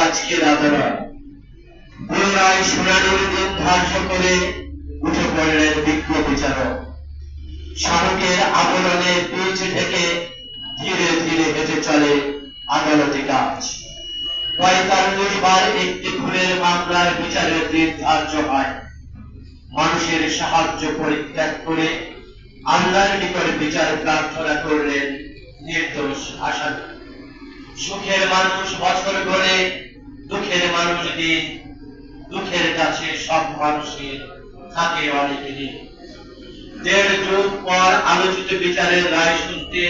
আজকের আদালত। পুনরায় শুনানির দিন ধার্য করে উঠে পড়লেন বিজ্ঞ বিচারক। শাহরুখের আবরণে পিঠ ঢেকে ধীরে ধীরে হেঁটে চলে আদালতে কাজ। ৪৫ বার একটি খুনের মামলার বিচারের দিন ধার্য হয়। মানুষের সাহায্য পরিত্যাগ করে আল্লাহর নিকট বিচার প্রার্থনা করলেন নির্দোষ আসামি। সুখের মানুষ বছর গড়ে, দুঃখের মানুষ দিন। দুঃখের কাছে সব মানুষের থাকে অনেক দিন। ১.৫ যুগ পর আলোচিত বিচারের রায় শুনতে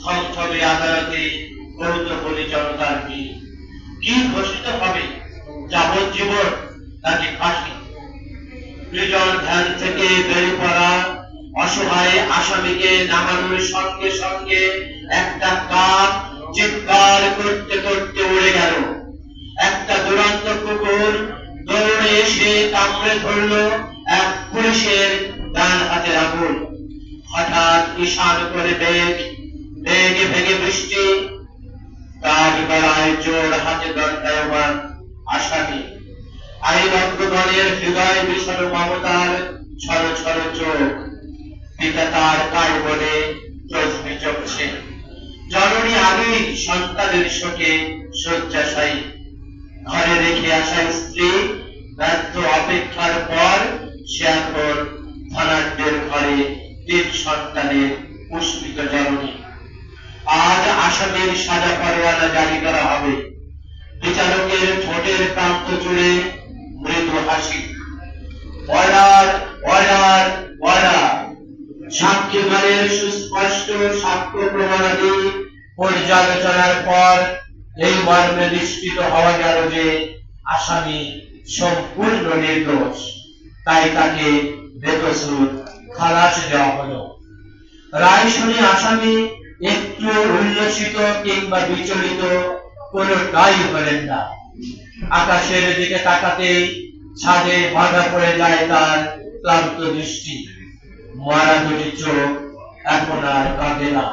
থমথমে আদালতে কৌতূহলী জনতার ভিড়। কি ঘোষিত হবে? যাবজ্জীবন নাকি ফাঁসি? প্রিজন ধ্যান থেকে বেরিয়ে পড়া অসহায় আসামিকে নামানোর সঙ্গে সঙ্গে একটা কাক চিৎকার করতে করতে উড়ে গেল। একটা দুরন্ত কুকুর দৌড়ে এসে কামড়ে ধরল এক পুলিশের ডান হাতের আঙুল। হঠাৎ ঈশান করে বেগে ভেগে বৃষ্টি। কাক গলায় জোর হাতে দণ্ডায়মান আসামি। আইনজ্ঞগণের হৃদয় বিষণ মমতার ছল ছল চোখ। পিতা তার কায় বলে চোখে চোখছে। জননী আগেই সন্তানের শোকে শয্যাশায়ী। ঘরে রেখে আসা স্ত্রী ব্যর্থ অপেক্ষার পর সে এখন ধনাঢ্যের ঘরে ৩ সন্তানের পুষ্পিত জননী। আজ আসামির সাজা পরোয়ানা জারি করা হবে। বিচারকের ঠোঁটের প্রান্ত জুড়ে মৃদু হাসি। Order, order, order. সাক্ষীগণের সুস্পষ্ট সাক্ষ্য প্রমাণাদি পর্যালোচনার পর এই মর্মে নিশ্চিত হওয়া গেল যে আসামি সম্পূর্ণ নির্দোষ। তাই তাকে বেকসুর খালাস দেওয়া হলো। রায় শুনে আসামি একটু উল্লসিত কিংবা বিচলিত কোনটাই হলেন না। আকাশের দিকে তাকাতেই ছাদে বাঁধা পড়ে যায় তার ক্লান্ত দৃষ্টি। মারা দুটি চোখ এখন আর কাঁদে না,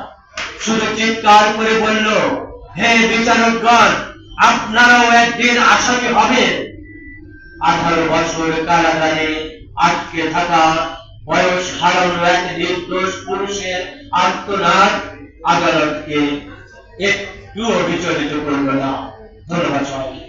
শুধু চিৎকার করে বলল, হে বিচারকগণ, আপনারাও একদিন আসামি হবেন। 18 বছর কারাগারে আটকে থাকা বয়স হারানো এক নির্দোষ পুরুষের আর্তনাদ আদালতকে একটুও বিচলিত করল না। ধন্যবাদ সবাইকে।